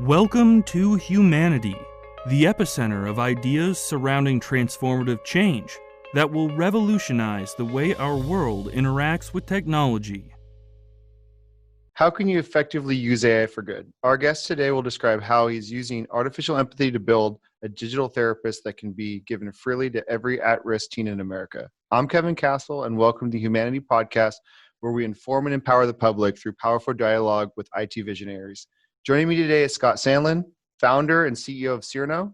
Welcome to Humanity, the epicenter of ideas surrounding transformative change that will revolutionize the way our world interacts with technology. How can you effectively use AI for good? Our guest today will describe how he's using artificial empathy to build a digital therapist that can be given freely to every at-risk teen in America. I'm Kevin Castle, and welcome to Humanity Podcast, where we inform and empower the public through powerful dialogue with IT visionaries. Joining me today is Scott Sandlin, founder and CEO of Cyrano.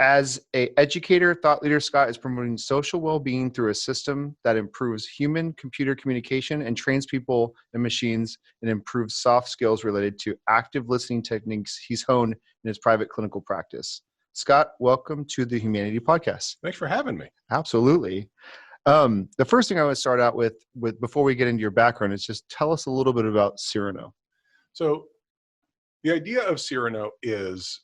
As an educator, thought leader, Scott is promoting social well-being through a system that improves human-computer communication and trains people and machines and improves soft skills related to active listening techniques he's honed in his private clinical practice. Scott, welcome to the Humanity Podcast. Thanks for having me. Absolutely. The first thing I want to start out with before we get into your background is just tell us a little bit about Cyrano. So the idea of Cyrano is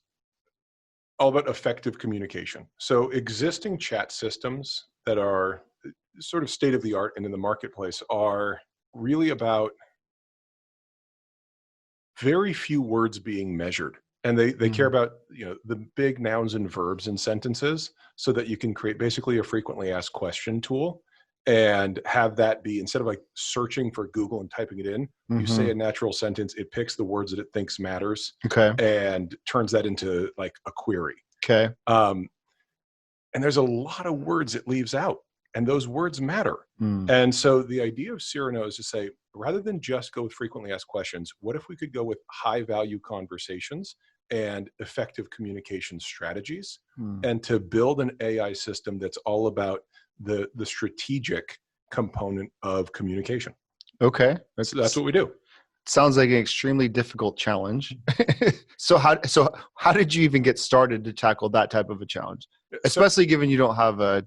all about effective communication. So existing chat systems that are sort of state of the art and in the marketplace are really about very few words being measured. And they care about, the big nouns and verbs in sentences so that you can create basically a frequently asked question tool and have that be, instead of like searching for Google and typing it in, you say a natural sentence, it picks the words that it thinks matters and turns that into like a query. Okay. And there's a lot of words it leaves out, and those words matter. And so the idea of Cyrano is to say, rather than just go with frequently asked questions, what if we could go with high value conversations and effective communication strategies, and to build an AI system that's all about the strategic component of communication. Okay. That's what we do. Sounds like an extremely difficult challenge. So how did you even get started to tackle that type of a challenge? Especially given you don't have a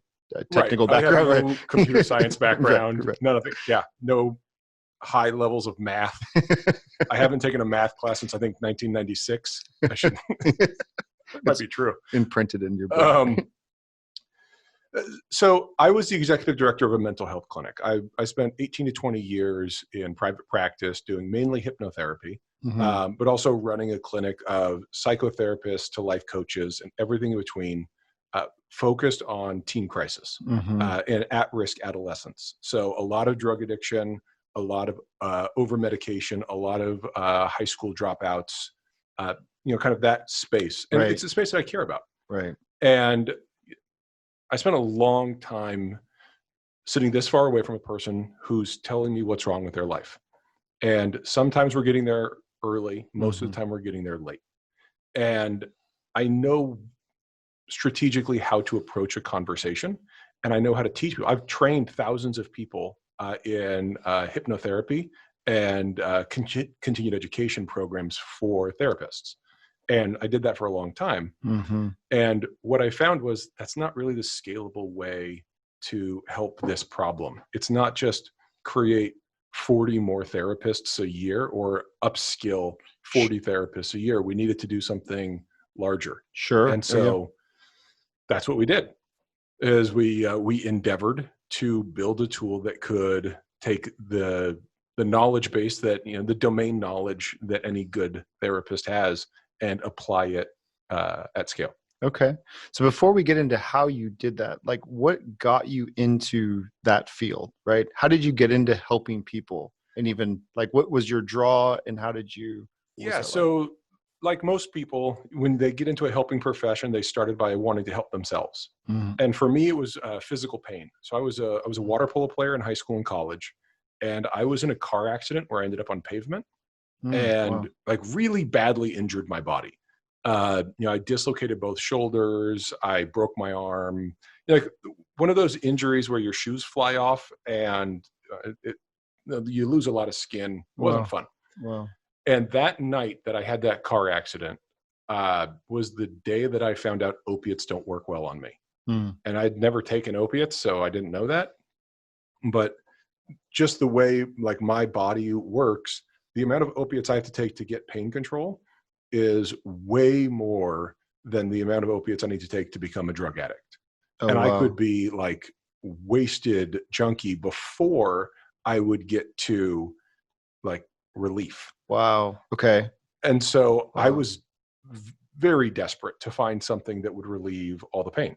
technical background. I have no computer science background. Right. None of it. Yeah. No high levels of math. I haven't taken a math class since I think 1996. I should. Might be true. Imprinted in your brain. So I was the executive director of a mental health clinic. I spent 18 to 20 years in private practice doing mainly hypnotherapy, but also running a clinic of psychotherapists to life coaches and everything in between, focused on teen crisis and at-risk adolescents. So a lot of drug addiction, a lot of over-medication, a lot of high school dropouts, kind of that space. And it's a space that I care about. Right. And I spent a long time sitting this far away from a person who's telling me what's wrong with their life. And sometimes we're getting there early. Most of the time we're getting there late. And I know strategically how to approach a conversation, and I know how to teach people. I've trained thousands of people in hypnotherapy and continued education programs for therapists. And I did that for a long time. And what I found was that's not really the scalable way to help this problem. It's not just create 40 more therapists a year or upskill 40 therapists a year. We needed to do something larger. Sure. And so that's what we did, is we endeavored to build a tool that could take the knowledge base that, the domain knowledge that any good therapist has and apply it at scale. Okay. So before we get into how you did that, like what got you into that field, right? How did you get into helping people? And even like, what was your draw and how did you? So like most people, when they get into a helping profession, they started by wanting to help themselves. And for me, it was physical pain. So I was a water polo player in high school and college, and I was in a car accident where I ended up on pavement. Like really badly injured my body. I dislocated both shoulders. I broke my arm. Like one of those injuries where your shoes fly off and you lose a lot of skin. It wasn't fun. Wow. And that night that I had that car accident was the day that I found out opiates don't work well on me. And I'd never taken opiates, so I didn't know that. But just the way like my body works, the amount of opiates I have to take to get pain control is way more than the amount of opiates I need to take to become a drug addict. I could be like wasted junkie before I would get to like relief. Wow. Okay. And so I Wow. was very desperate to find something that would relieve all the pain.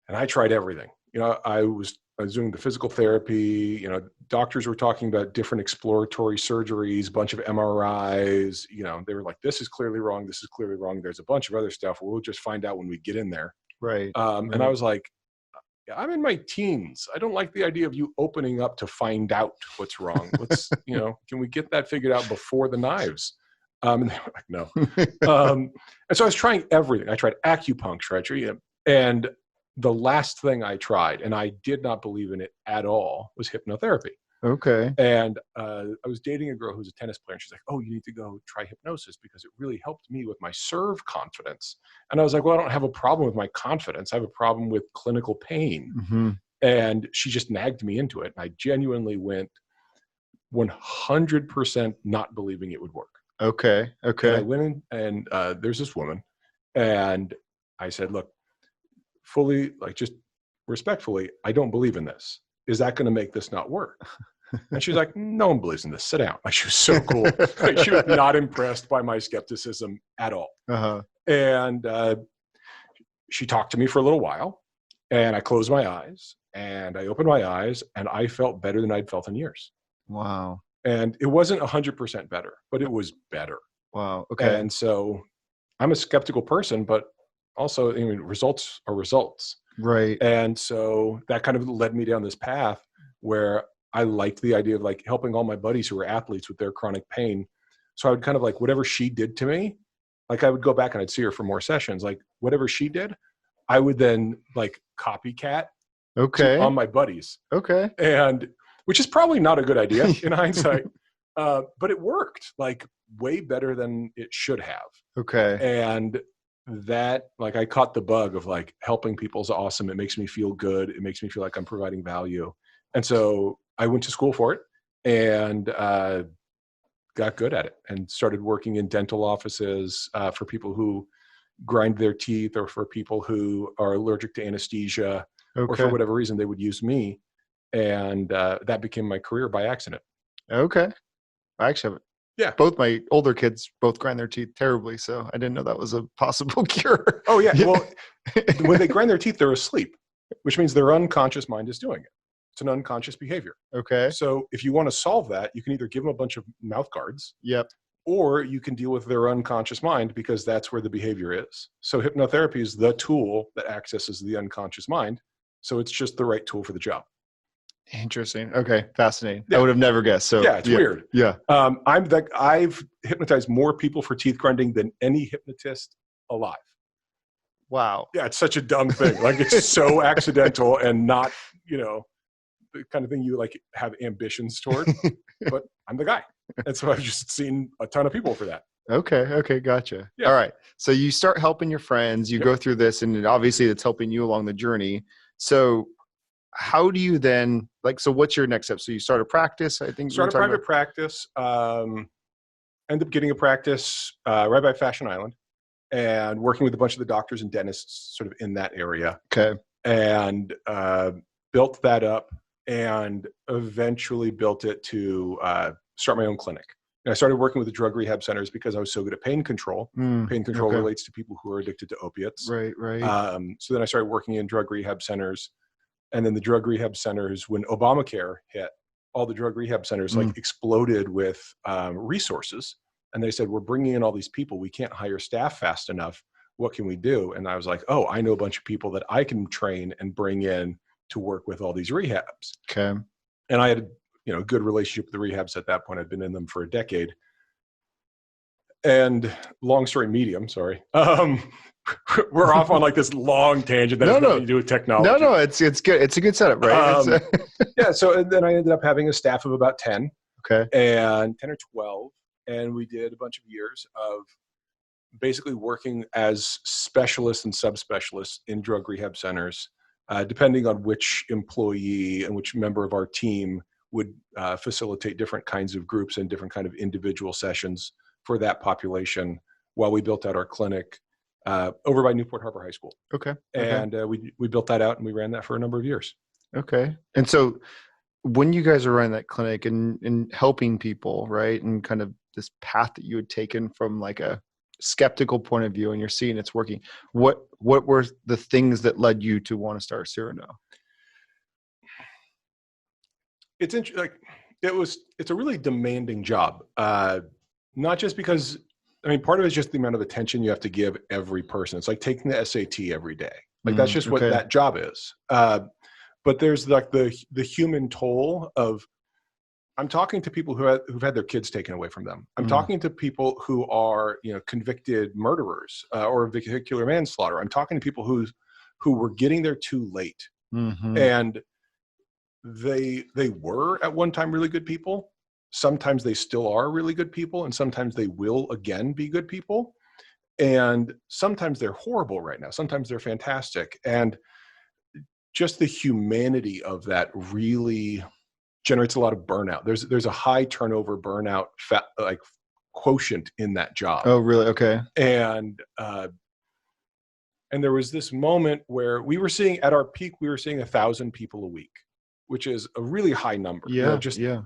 And I tried everything. I was doing the physical therapy. Doctors were talking about different exploratory surgeries, a bunch of MRIs. They were like, this is clearly wrong. This is clearly wrong. There's a bunch of other stuff. We'll just find out when we get in there. Right. And I was like, I'm in my teens. I don't like the idea of you opening up to find out what's wrong. Let's, can we get that figured out before the knives? And they were like, no. And so I was trying everything. I tried acupuncture, and the last thing I tried, and I did not believe in it at all, was hypnotherapy. Okay. And I was dating a girl who's a tennis player, and she's like, oh, you need to go try hypnosis because it really helped me with my serve confidence. And I was like, well, I don't have a problem with my confidence. I have a problem with clinical pain. Mm-hmm. And she just nagged me into it. And I genuinely went 100% not believing it would work. Okay. And I went in, and there's this woman, and I said, look, fully, just respectfully, I don't believe in this. Is that going to make this not work? And she's like, no one believes in this. Sit down. She was so cool. She was not impressed by my skepticism at all. Uh-huh. And she talked to me for a little while, and I closed my eyes, and I opened my eyes, and I felt better than I'd felt in years. Wow. And it wasn't 100% better, but it was better. Wow. Okay. And so I'm a skeptical person, but also, results are results. Right. And so that kind of led me down this path where I liked the idea of helping all my buddies who were athletes with their chronic pain. So I would kind of whatever she did to me, I would go back and I'd see her for more sessions. Whatever she did, I would then copycat on my buddies. Okay. And which is probably not a good idea in hindsight, but it worked way better than it should have. Okay. And that I caught the bug of helping people is awesome. It makes me feel good. It makes me feel like I'm providing value. And so I went to school for it and got good at it and started working in dental offices for people who grind their teeth or for people who are allergic to anesthesia or for whatever reason they would use me. And that became my career by accident. Okay. I actually have both my older kids both grind their teeth terribly, so I didn't know that was a possible cure. Oh, yeah. Well, when they grind their teeth, they're asleep, which means their unconscious mind is doing it. It's an unconscious behavior. Okay. So if you want to solve that, you can either give them a bunch of mouth guards. Yep. Or you can deal with their unconscious mind because that's where the behavior is. So hypnotherapy is the tool that accesses the unconscious mind. So it's just the right tool for the job. Interesting. Okay. Fascinating. Yeah. I would have never guessed. So yeah, it's weird. Yeah. I've hypnotized more people for teeth grinding than any hypnotist alive. Wow. Yeah, it's such a dumb thing. It's so accidental and not, the kind of thing you have ambitions toward. But I'm the guy. And so I've just seen a ton of people for that. Okay. Gotcha. Yeah. All right. So you start helping your friends, you go through this, and obviously it's helping you along the journey. So how do you then so what's your next step? So you start a practice, I think. Start a private practice. End up getting a practice right by Fashion Island and working with a bunch of the doctors and dentists sort of in that area. Okay. And built that up and eventually built it to start my own clinic. And I started working with the drug rehab centers because I was so good at pain control. Pain control relates to people who are addicted to opiates. Right. So then I started working in drug rehab centers. And then the drug rehab centers, when Obamacare hit, all the drug rehab centers exploded with resources. And they said, we're bringing in all these people. We can't hire staff fast enough. What can we do? And I was like, oh, I know a bunch of people that I can train and bring in to work with all these rehabs. Okay. And I had a good relationship with the rehabs at that point. I'd been in them for a decade. And long story medium, sorry. We're off on this long tangent that has nothing to do with technology. No, it's good. It's a good setup, right? Yeah. So then I ended up having a staff of about 10. Okay. And 10 or 12. And we did a bunch of years of basically working as specialists and subspecialists in drug rehab centers, depending on which employee and which member of our team would facilitate different kinds of groups and different kind of individual sessions for that population while we built out our clinic over by Newport Harbor High School. Okay. And we built that out and we ran that for a number of years. Okay. And so when you guys are running that clinic and helping people, right, and kind of this path that you had taken from like a skeptical point of view, and you're seeing it's working. What were the things that led you to want to start Cyrano? It's interesting. Like it's a really demanding job. Not just because, I mean, part of it is just the amount of attention you have to give every person. It's like taking the SAT every day. Like that's just what Okay. that job is. But there's like the human toll of, I'm talking to people who've had their kids taken away from them. I'm talking to people who are, convicted murderers or vehicular manslaughter. I'm talking to people who were getting there too late. And they were at one time really good people. Sometimes they still are really good people, and sometimes they will again be good people. And sometimes they're horrible right now. Sometimes they're fantastic. And just the humanity of that really generates a lot of burnout. There's a high turnover burnout quotient in that job. Oh, really? Okay. And there was this moment where we were seeing, at our peak, we were seeing 1,000 people a week, which is a really high number. Yeah.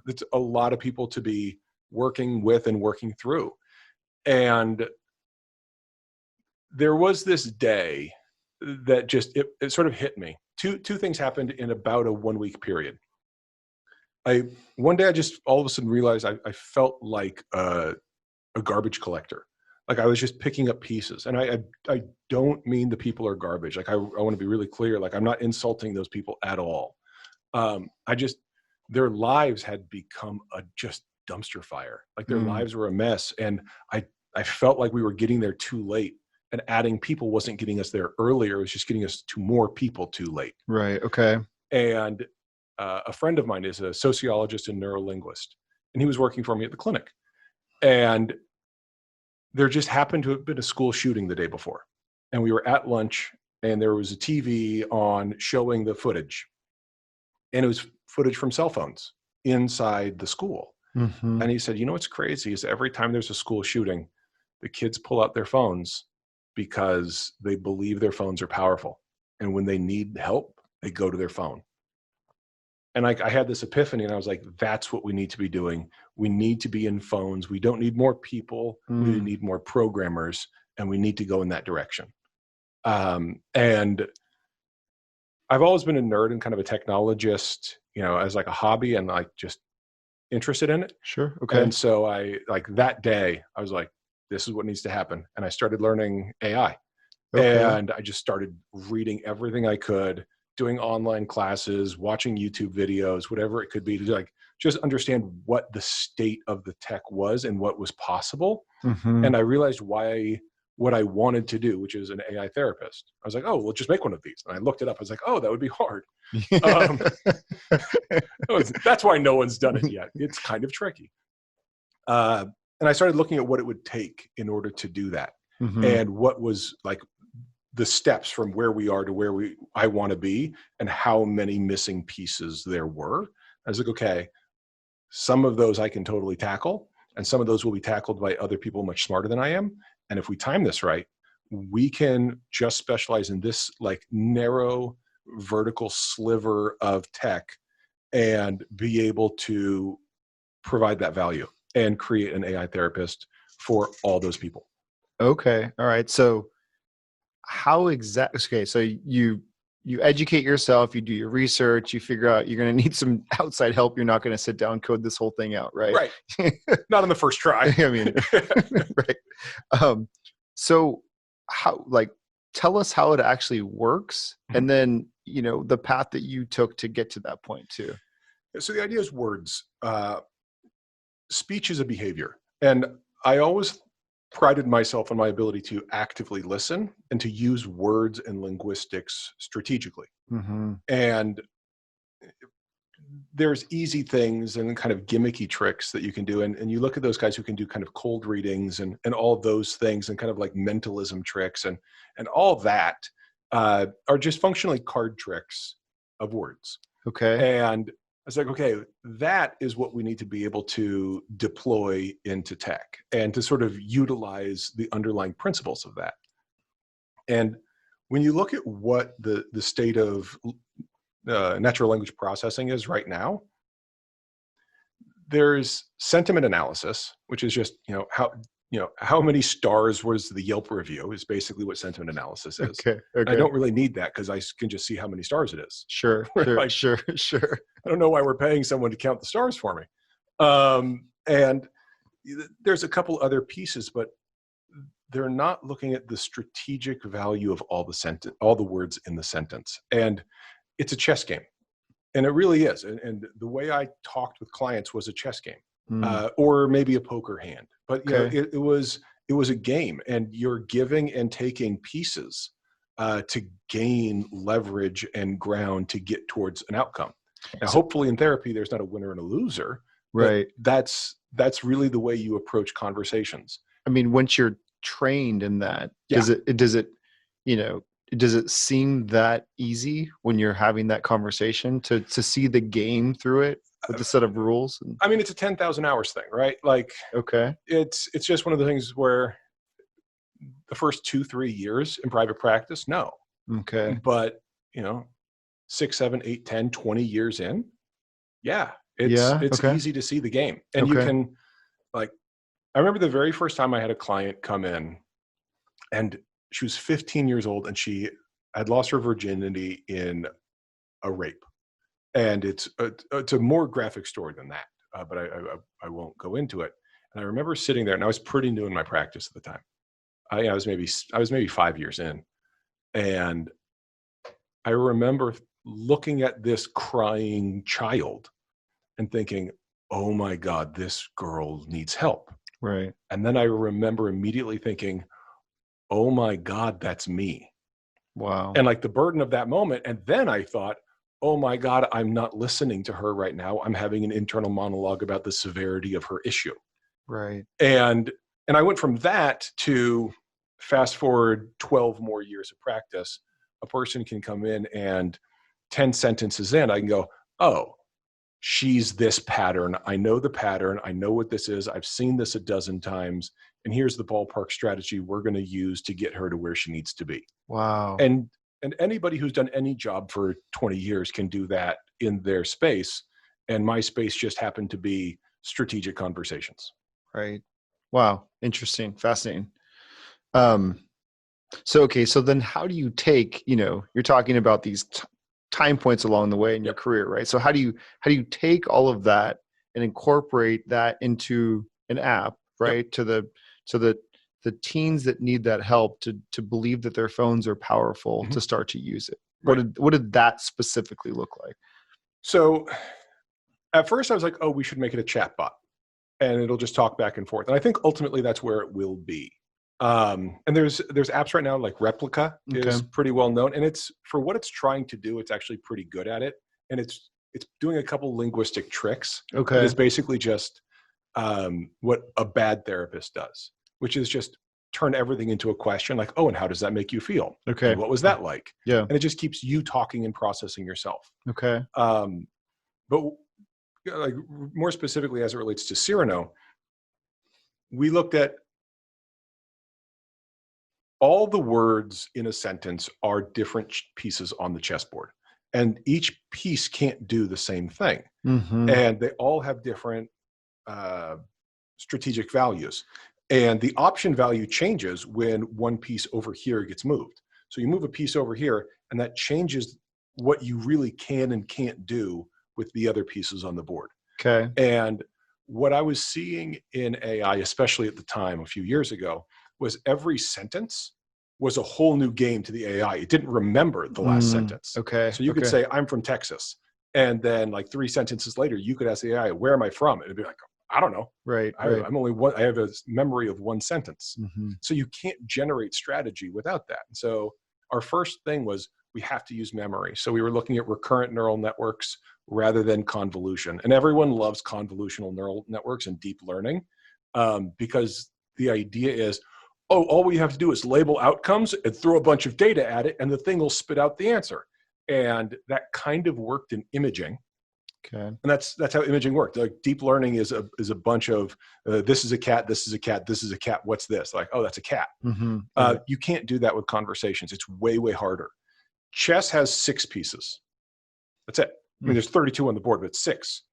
It's a lot of people to be working with and working through. And there was this day that just, it sort of hit me. Two things happened in about a 1 week period. One day I just all of a sudden realized I felt like a garbage collector. Like I was just picking up pieces. And I don't mean the people are garbage. Like I want to be really clear. Like I'm not insulting those people at all. Their lives had become a just dumpster fire. Like their lives were a mess. And I felt like we were getting there too late, and adding people wasn't getting us there earlier. It was just getting us to more people too late. Right. Okay. And a friend of mine is a sociologist and neurolinguist, and he was working for me at the clinic. And there just happened to have been a school shooting the day before. And we were at lunch, and there was a TV on showing the footage. And it was footage from cell phones inside the school. And he said, what's crazy is every time there's a school shooting, the kids pull out their phones because they believe their phones are powerful. And when they need help, they go to their phone. And I had this epiphany, and I was like, that's what we need to be doing. We need to be in phones. We don't need more people. We need more programmers, and we need to go in that direction. And I've always been a nerd and kind of a technologist, as like a hobby, and like just interested in it. Sure. Okay. And so that day I was like, this is what needs to happen. And I started learning AI. Okay. And I just started reading everything I could, doing online classes, watching YouTube videos, whatever it could be, to like just understand what the state of the tech was and what was possible. And I realized what I wanted to do, which is an AI therapist. I was like, oh, well, just make one of these. And I looked it up. I was like, oh, that would be hard. That's why no one's done it yet. It's kind of tricky. And I started looking at what it would take in order to do that. And what was like the steps from where we are to where I want to be, and how many missing pieces there were. I was like, okay, some of those I can totally tackle, and some of those will be tackled by other people much smarter than I am. And if we time this right, we can just specialize in this like narrow vertical sliver of tech and be able to provide that value and create an AI therapist for all those people. Okay. All right. So how exactly, okay. So you educate yourself, you do your research, you figure out you're going to need some outside help. You're not going to sit down, code this whole thing out. Right. Right. Not on the first try. I mean, right. So tell us how it actually works. And then, the path that you took to get to that point too. So the idea is words. Speech is a behavior. And I always prided myself on my ability to actively listen and to use words and linguistics strategically. And there's easy things and kind of gimmicky tricks that you can do. And you look at those guys who can do kind of cold readings and all those things, and kind of like mentalism tricks and all that are just functionally card tricks of words. Okay. And I was like, okay, that is what we need to be able to deploy into tech and to sort of utilize the underlying principles of that. And when you look at what the state of natural language processing is right now, there's sentiment analysis, which is just, how many stars was the Yelp review is basically what sentiment analysis is. Okay. I don't really need that because I can just see how many stars it is. Sure. Like, Sure. I don't know why we're paying someone to count the stars for me. And there's a couple other pieces, but they're not looking at the strategic value of all the words in the sentence. And it's a chess game. And it really is. And the way I talked with clients was a chess game, or maybe a poker hand. But it was a game, and you're giving and taking pieces to gain leverage and ground to get towards an outcome. Now, hopefully in therapy, there's not a winner and a loser. Right. That's really the way you approach conversations. I mean, once you're trained in that, does it seem that easy when you're having that conversation to see the game through it with the set of rules? I mean, it's a 10,000 hours thing, right? Like, okay, it's just one of the things where the first 2-3 years in private practice, no. Okay. But 6, 7, 8, 10, 20 years in, it's easy to see the game. And you can, like, I remember the very first time I had a client come in, and she was 15 years old, and she had lost her virginity in a rape. And it's a more graphic story than that, but I won't go into it. And I remember sitting there, and I was pretty new in my practice at the time. I was maybe 5 years in, and I remember looking at this crying child and thinking, "Oh my God, this girl needs help." Right. And then I remember immediately thinking, "Oh my God, that's me." Wow. And like the burden of that moment. And then I thought, "Oh my God, I'm not listening to her right now. I'm having an internal monologue about the severity of her issue." Right. And I went from that to fast forward 12 more years of practice. A person can come in, and 10 sentences in, I can go, "Oh, she's this pattern. I know the pattern. I know what this is. I've seen this a dozen times. And here's the ballpark strategy we're going to use to get her to where she needs to be." Wow. And anybody who's done any job for 20 years can do that in their space. And my space just happened to be strategic conversations. Right. Wow. Interesting. Fascinating. So then how do you take, you're talking about these time points along the way in your career, right? So how do you take all of that and incorporate that into an app, right? Yep. To the teens that need that help to believe that their phones are powerful, to start to use it. Right. What did that specifically look like? So at first I was like, "Oh, we should make it a chat bot, and it'll just talk back and forth." And I think ultimately that's where it will be. And there's apps right now like Replica is pretty well known, and it's, for what it's trying to do, it's actually pretty good at it. And it's doing a couple linguistic tricks. Okay. It's basically just what a bad therapist does, which is just turn everything into a question, like, "Oh, and how does that make you feel? Okay. And what was that like?" Yeah. And it just keeps you talking and processing yourself. Okay. But like more specifically as it relates to Cyrano, we looked at all the words in a sentence are different pieces on the chessboard, and each piece can't do the same thing. And they all have different strategic values. And the option value changes when one piece over here gets moved. So you move a piece over here, and that changes what you really can and can't do with the other pieces on the board. Okay. And what I was seeing in AI, especially at the time a few years ago, was every sentence was a whole new game to the AI. It didn't remember the last sentence. Okay. So you could say, "I'm from Texas." And then like 3 sentences later, you could ask the AI, "Where am I from?" And it'd be like, "I don't know. Right. I'm only one. I have a memory of one sentence." Mm-hmm. So you can't generate strategy without that. And so our first thing was, we have to use memory. So we were looking at recurrent neural networks rather than convolution. And everyone loves convolutional neural networks and deep learning, because the idea is, "Oh, all we have to do is label outcomes and throw a bunch of data at it, and the thing will spit out the answer." And that kind of worked in imaging. Okay. And that's how imaging worked. Like deep learning is a bunch of this is a cat, this is a cat, this is a cat. What's this? Like, "Oh, that's a cat." You can't do that with conversations. It's way, way harder. Chess has 6 pieces. That's it. I mean, there's 32 on the board, but it's 6.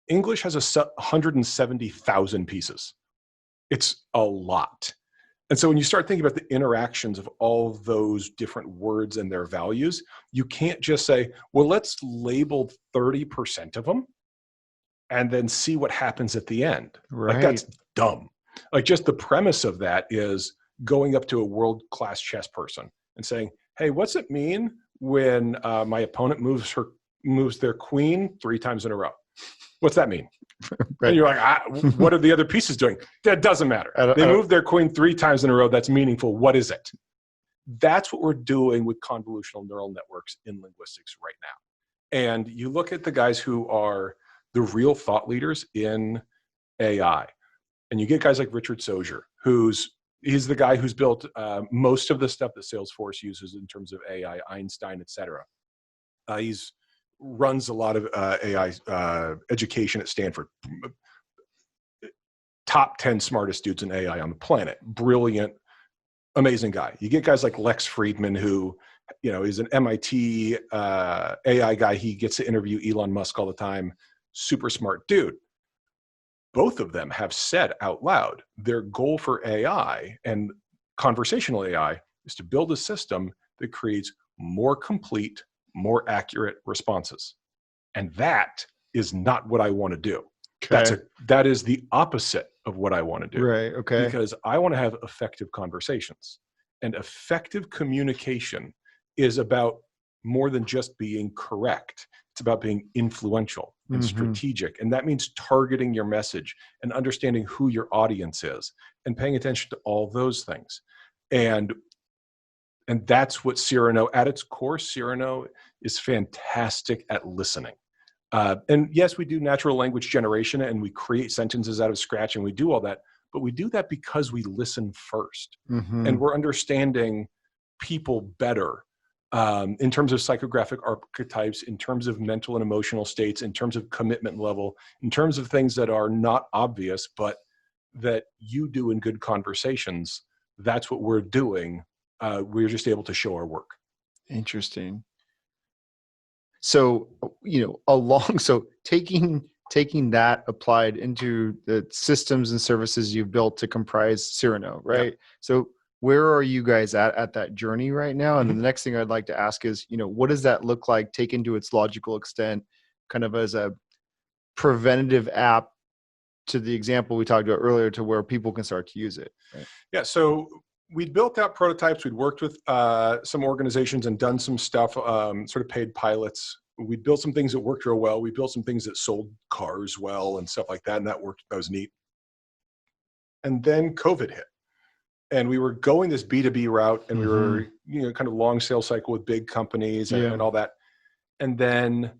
English has 170,000 pieces. It's a lot. And so when you start thinking about the interactions of all of those different words and their values, you can't just say, well, let's label 30% of them and then see what happens at the end. Right. Like, that's dumb. Like, just the premise of that is going up to a world-class chess person and saying, hey, what's it mean when my opponent moves their queen 3 times in a row? What's that mean? Right. And you're like, what are the other pieces doing? That doesn't matter. They moved their queen 3 times in a row. That's meaningful. What is it? That's what we're doing with convolutional neural networks in linguistics right now. And you look at the guys who are the real thought leaders in AI, and you get guys like Richard Sojer, he's the guy who's built most of the stuff that Salesforce uses in terms of AI, Einstein, et cetera. He's runs a lot of AI education at Stanford. Top 10 smartest dudes in AI on the planet. Brilliant, amazing guy. You get guys like Lex Friedman, who, is an MIT AI guy. He gets to interview Elon Musk all the time. Super smart dude. Both of them have said out loud their goal for AI and conversational AI is to build a system that creates more complete, more accurate responses. And that is not what I want to do. Okay. That is the opposite of what I want to do. Right. Okay. Because I want to have effective conversations. And effective communication is about more than just being correct. It's about being influential and strategic. And that means targeting your message and understanding who your audience is and paying attention to all those things. And that's what Cyrano, at its core, Cyrano is fantastic at listening. And yes, we do natural language generation and we create sentences out of scratch and we do all that, but we do that because we listen first. And we're understanding people better in terms of psychographic archetypes, in terms of mental and emotional states, in terms of commitment level, in terms of things that are not obvious, but that you do in good conversations. That's what we're doing. We're just able to show our work. Interesting. So, taking that applied into the systems and services you've built to comprise Cyrano, right? Yep. So where are you guys at that journey right now? And then the next thing I'd like to ask is, what does that look like taken to its logical extent, kind of as a preventative app to the example we talked about earlier, to where people can start to use it? Right? Yeah. So we'd built out prototypes. We'd worked with some organizations and done some stuff, sort of paid pilots. We built some things that worked real well. We built some things that sold cars well and stuff like that. And that worked. That was neat. And then COVID hit. And we were going this B2B route, and we were, kind of long sales cycle with big companies and all that. And then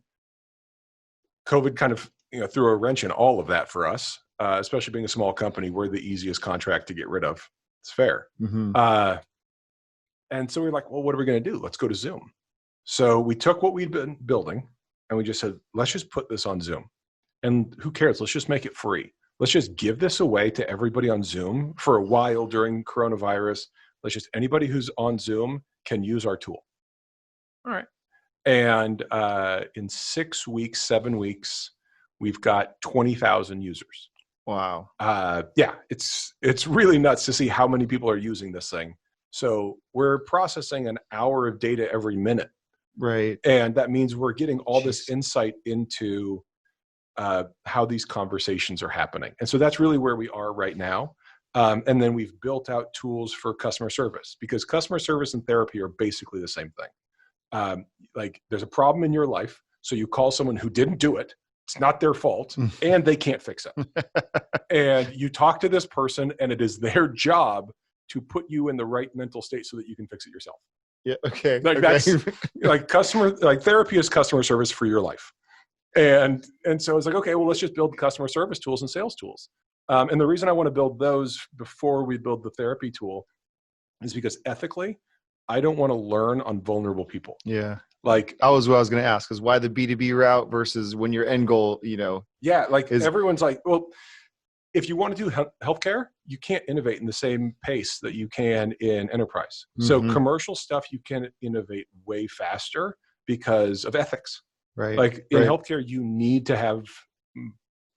COVID kind of, threw a wrench in all of that for us, especially being a small company. We're the easiest contract to get rid of. It's fair. And so we were like, well, what are we going to do? Let's go to Zoom. So we took what we'd been building and we just said, let's just put this on Zoom. And who cares? Let's just make it free. Let's just give this away to everybody on Zoom for a while during coronavirus. Anybody who's on Zoom can use our tool. All right. And in 6 weeks, 7 weeks, we've got 20,000 users. Wow. Yeah, it's really nuts to see how many people are using this thing. So we're processing an hour of data every minute. Right. And that means we're getting all this insight into how these conversations are happening. And so that's really where we are right now. And then we've built out tools for customer service, because customer service and therapy are basically the same thing. Like, there's a problem in your life, so you call someone who didn't do it. It's not their fault, and they can't fix it. And you talk to this person, and it is their job to put you in the right mental state so that you can fix it yourself. Yeah. Okay. That's like therapy is customer service for your life. And so it's like, okay, well, let's just build customer service tools and sales tools. And the reason I want to build those before we build the therapy tool is because ethically, I don't want to learn on vulnerable people. Yeah. Like, that was what I was going to ask, is why the B2B route versus when your end goal, Yeah. Like, everyone's like, well, if you want to do healthcare, you can't innovate in the same pace that you can in enterprise. So commercial stuff, you can innovate way faster because of ethics. Right. Like in healthcare, you need to have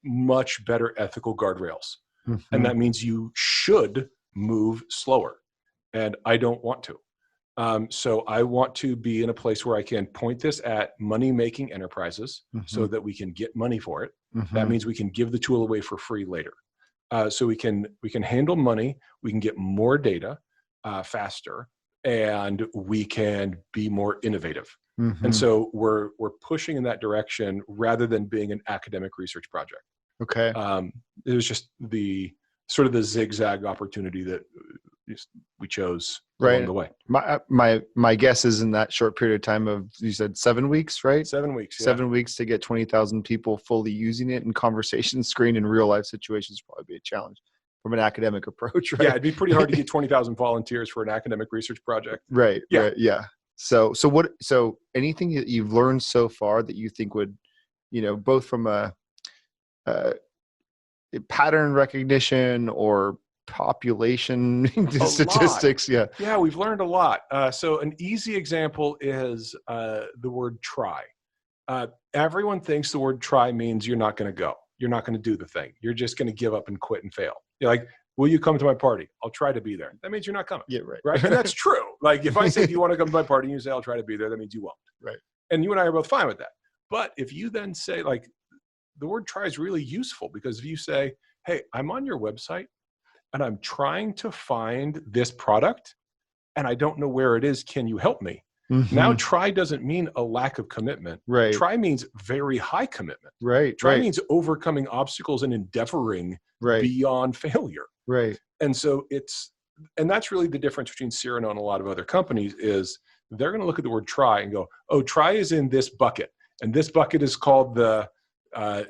much better ethical guardrails. Mhm. And that means you should move slower. And I don't want to. So I want to be in a place where I can point this at money-making enterprises so that we can get money for it. That means we can give the tool away for free later. So we can handle money, we can get more data faster, and we can be more innovative. And so we're pushing in that direction rather than being an academic research project. Okay. It was just the sort of the zigzag opportunity that we chose along the way. My guess is in that short period of time of, you said 7 weeks, right? 7 weeks. Yeah. 7 weeks to get 20,000 people fully using it in conversation screen in real life situations would probably be a challenge from an academic approach, right? Yeah, it'd be pretty hard to get 20,000 volunteers for an academic research project. Right. Yeah. Right. Yeah. So anything that you've learned so far that you think would, both from a pattern recognition or population statistics. Yeah. Yeah, we've learned a lot. So an easy example is the word try. Everyone thinks the word try means you're not going to go. You're not going to do the thing. You're just going to give up and quit and fail. You're like, will you come to my party? I'll try to be there. That means you're not coming. Yeah, right. Right. And that's true. Like if I say, do you want to come to my party? And you say, I'll try to be there. That means you won't. Right. And you and I are both fine with that. But if you then say, like, the word try is really useful, because if you say, hey, I'm on your website and I'm trying to find this product and I don't know where it is, can you help me? Now, try doesn't mean a lack of commitment. Right. Try means very high commitment. Right. Try means overcoming obstacles and endeavoring beyond failure. Right. And so that's really the difference between Cyrano and a lot of other companies is they're going to look at the word try and go, oh, try is in this bucket. And this bucket is called the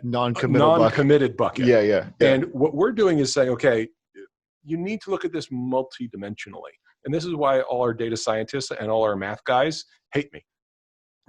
non-committed bucket. Yeah. And what we're doing is saying, okay, you need to look at this multidimensionally. And this is why all our data scientists and all our math guys hate me,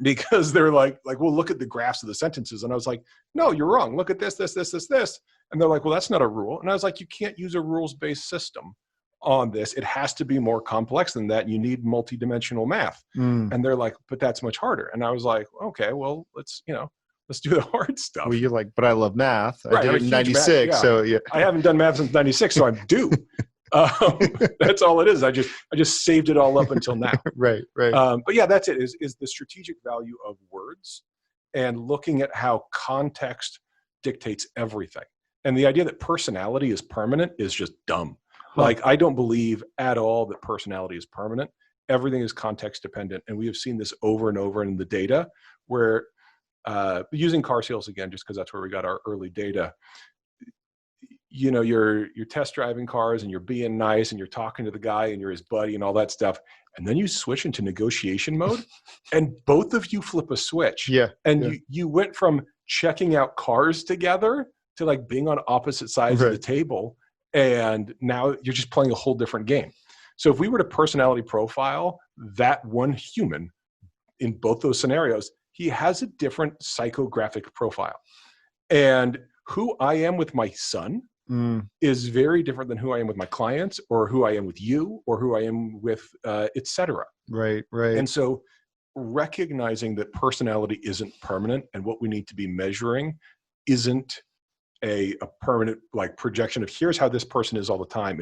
because they're like, we'll look at the graphs of the sentences. And I was like, no, you're wrong. Look at this. And they're like, well, that's not a rule. And I was like, you can't use a rules-based system on this. It has to be more complex than that. You need multidimensional math. And they're like, but that's much harder. And I was like, okay, well, let's do the hard stuff. Well, you're like, but I love math. Right, I did it in 96. So yeah. I haven't done math since 96, so I'm due. That's all it is. I just saved it all up until now. Right. But yeah, that's it, is the strategic value of words and looking at how context dictates everything. And the idea that personality is permanent is just dumb. Like, I don't believe at all that personality is permanent. Everything is context dependent. And we have seen this over and over in the data where, using car sales again, just because that's where we got our early data, you're test driving cars and you're being nice and you're talking to the guy and you're his buddy and all that stuff. And then you switch into negotiation mode and both of you flip a switch. Yeah. And you went from checking out cars together to like being on opposite sides of the table. And now you're just playing a whole different game. So if we were to personality profile that one human in both those scenarios, he has a different psychographic profile. And who I am with my son is very different than who I am with my clients or who I am with you or who I am with, et cetera. Right. And so recognizing that personality isn't permanent and what we need to be measuring isn't a permanent like projection of here's how this person is all the time.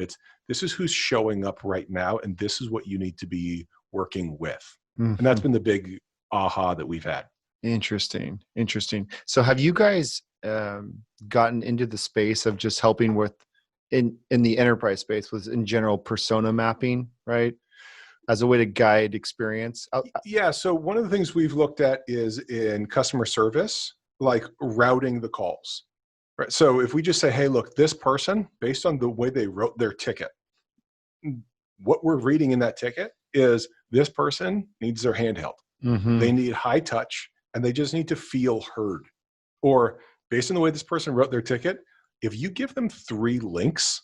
This is who's showing up right now. And this is what you need to be working with. And that's been the big aha that we've had. Interesting. So have you guys gotten into the space of just helping with in the enterprise space with in general persona mapping, right? As a way to guide experience? Yeah. So one of the things we've looked at is in customer service, like routing the calls. Right. So if we just say, hey, look, this person, based on the way they wrote their ticket, what we're reading in that ticket is this person needs their hand held. They need high touch and they just need to feel heard. Or based on the way this person wrote their ticket, if you give them 3 links,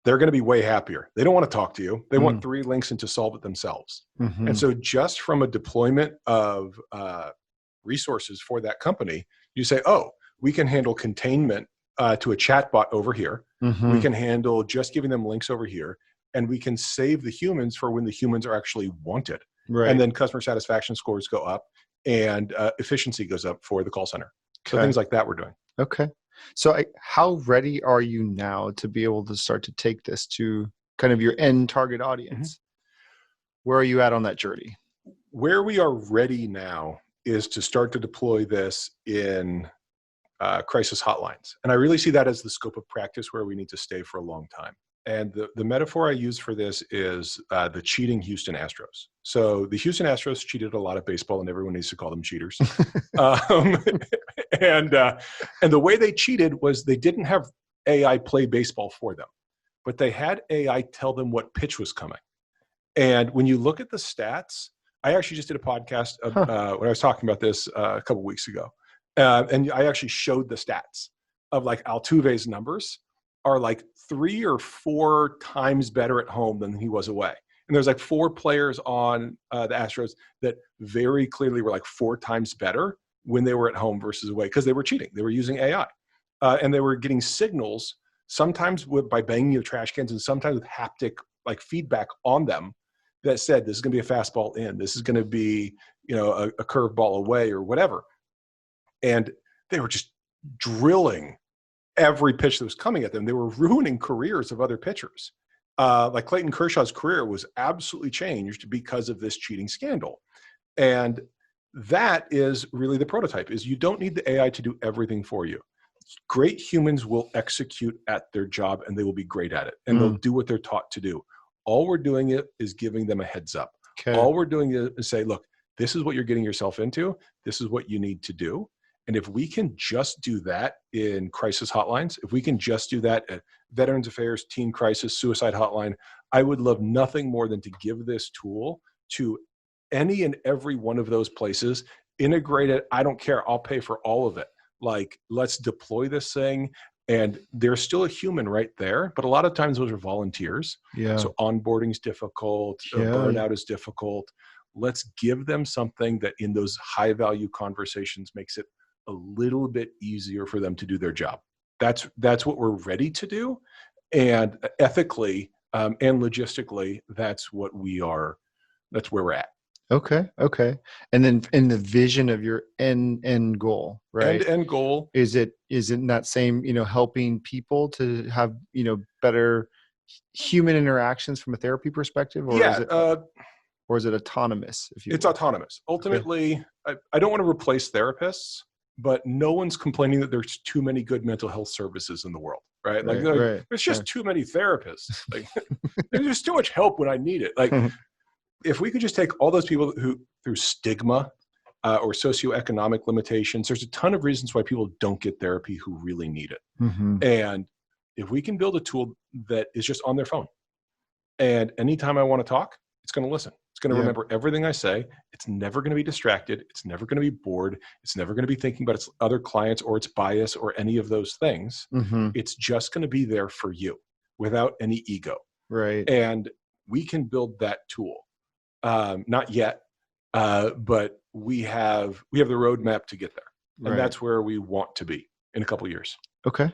they're going to be way happier. They don't want to talk to you. They want 3 links and to solve it themselves. And so just from a deployment of resources for that company, you say, oh, we can handle containment to a chatbot over here. We can handle just giving them links over here. And we can save the humans for when the humans are actually wanted. Right. And then customer satisfaction scores go up and efficiency goes up for the call center. So things like that we're doing. Okay. So how ready are you now to be able to start to take this to kind of your end target audience? Where are you at on that journey? Where we are ready now is to start to deploy this in crisis hotlines. And I really see that as the scope of practice where we need to stay for a long time. And the metaphor I use for this is the cheating Houston Astros. So the Houston Astros cheated a lot of baseball, and everyone needs to call them cheaters. And the way they cheated was they didn't have AI play baseball for them, but they had AI tell them what pitch was coming. And when you look at the stats, I actually just did a podcast when I was talking about this a couple weeks ago. And I actually showed the stats of like Altuve's numbers are like 3 or 4 times better at home than he was away. And there's like 4 players on the Astros that very clearly were like 4 times better when they were at home versus away because they were cheating. They were using AI. And they were getting signals, sometimes by banging the trash cans and sometimes with haptic like feedback on them that said, this is going to be a fastball in, this is going to be, a curveball away or whatever. And they were just drilling every pitch that was coming at them. They were ruining careers of other pitchers. Like Clayton Kershaw's career was absolutely changed because of this cheating scandal. And that is really the prototype, is you don't need the AI to do everything for you. Great humans will execute at their job and they will be great at it. And they'll do what they're taught to do. All we're doing is giving them a heads up. Okay. All we're doing is say, look, this is what you're getting yourself into. This is what you need to do. And if we can just do that in crisis hotlines, if we can just do that at Veterans Affairs, Teen Crisis, Suicide Hotline, I would love nothing more than to give this tool to any and every one of those places, integrate it. I don't care. I'll pay for all of it. Like, let's deploy this thing. And there's still a human right there, but a lot of times those are volunteers. Yeah. So onboarding is difficult. Burnout is difficult. Let's give them something that in those high value conversations makes it a little bit easier for them to do their job. That's what we're ready to do. And ethically and logistically, that's what we are. That's where we're at. Okay. And then in the vision of your end goal, right? End goal. Is it that same, helping people to have, better human interactions from a therapy perspective? Or is it autonomous? It's autonomous. Ultimately, okay. I don't want to replace therapists, but no one's complaining that there's too many good mental health services in the world, right? There's just too many therapists. Like, there's too much help when I need it. Like, if we could just take all those people who, through stigma or socioeconomic limitations, there's a ton of reasons why people don't get therapy who really need it. Mm-hmm. And if we can build a tool that is just on their phone, and anytime I want to talk, it's going to listen. It's going to remember everything I say. It's never going to be distracted. It's never going to be bored. It's never going to be thinking about its other clients or its bias or any of those things. Mm-hmm. It's just going to be there for you without any ego. Right. And we can build that tool. Not yet, but we have the roadmap to get there. And that's where we want to be in a couple of years. Okay.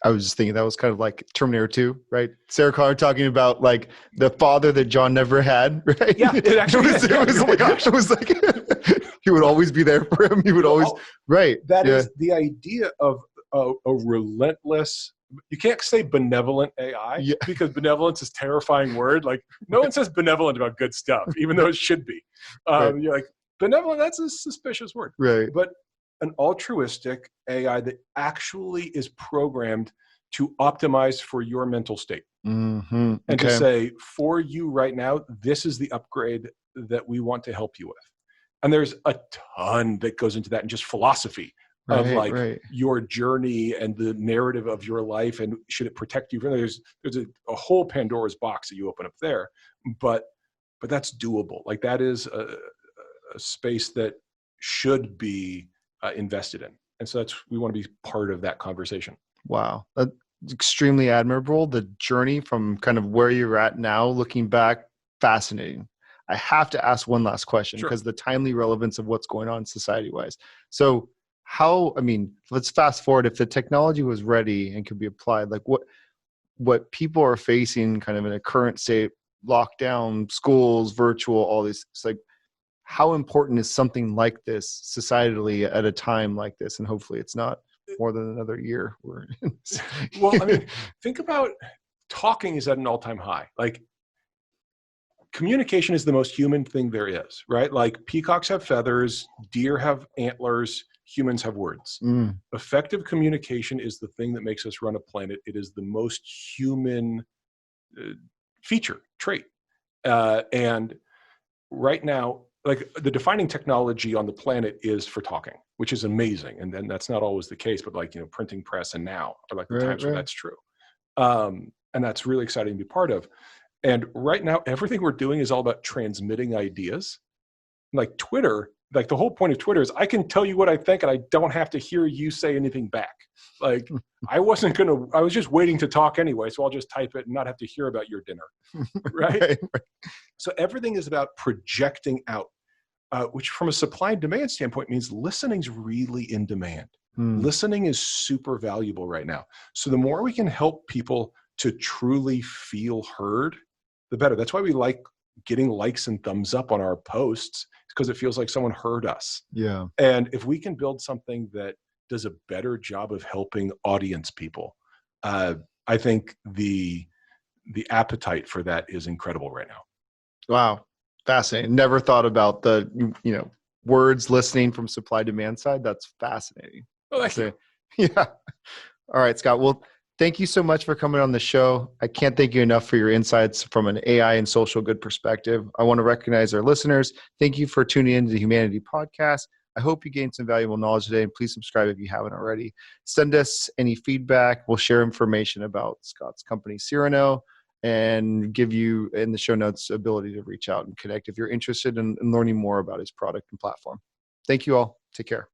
I was just thinking that was kind of like Terminator 2, right? Sarah Connor talking about like the father that John never had, right? Yeah, it actually is. It was like he would always be there for him. He would always, right. That is the idea of a relentless, you can't say benevolent AI because benevolence is a terrifying word. Like, no one says benevolent about good stuff, even though it should be. You're like, benevolent, that's a suspicious word. Right. But an altruistic AI that actually is programmed to optimize for your mental state. Mm-hmm. And to say, for you right now, this is the upgrade that we want to help you with. And there's a ton that goes into that in just philosophy of your journey and the narrative of your life, and should it protect you from there's a whole Pandora's box that you open up there, but that's doable. Like, that is a space that should be invested in. And so we want to be part of that conversation. Wow. That's extremely admirable. The journey from kind of where you're at now, looking back, fascinating. I have to ask one last question because the timely relevance of what's going on society wise. So let's fast forward. If the technology was ready and could be applied, like what people are facing kind of in a current state, lockdown, schools, virtual, all these, it's like, how important is something like this societally at a time like this? And hopefully it's not more than another year. Well, I mean, think about talking is at an all-time high. Like, communication is the most human thing there is, right? Like, peacocks have feathers, deer have antlers, humans have words. Effective communication is the thing that makes us run a planet. It is the most human feature, trait. And right now, like, the defining technology on the planet is for talking, which is amazing. And then that's not always the case, but like, printing press and now are like the times where that's true. And that's really exciting to be part of. And right now, everything we're doing is all about transmitting ideas. Like Twitter, like the whole point of Twitter is I can tell you what I think and I don't have to hear you say anything back. Like, I was just waiting to talk anyway, so I'll just type it and not have to hear about your dinner, right? So everything is about projecting out, which from a supply and demand standpoint means listening's really in demand. Listening is super valuable right now. So the more we can help people to truly feel heard, the better. That's why we like getting likes and thumbs up on our posts, because it feels like someone heard us. Yeah. And if we can build something that does a better job of helping audience people, I think the appetite for that is incredible right now. Wow. Fascinating. Never thought about the, words listening from supply demand side. That's fascinating. Well, thank you. Yeah. All right, Scott. Well, thank you so much for coming on the show. I can't thank you enough for your insights from an AI and social good perspective. I want to recognize our listeners. Thank you for tuning into the Humanity Podcast. I hope you gained some valuable knowledge today, and please subscribe if you haven't already. Send us any feedback. We'll share information about Scott's company, Cyrano, and give you in the show notes ability to reach out and connect if you're interested in learning more about his product and platform. Thank you all. Take care.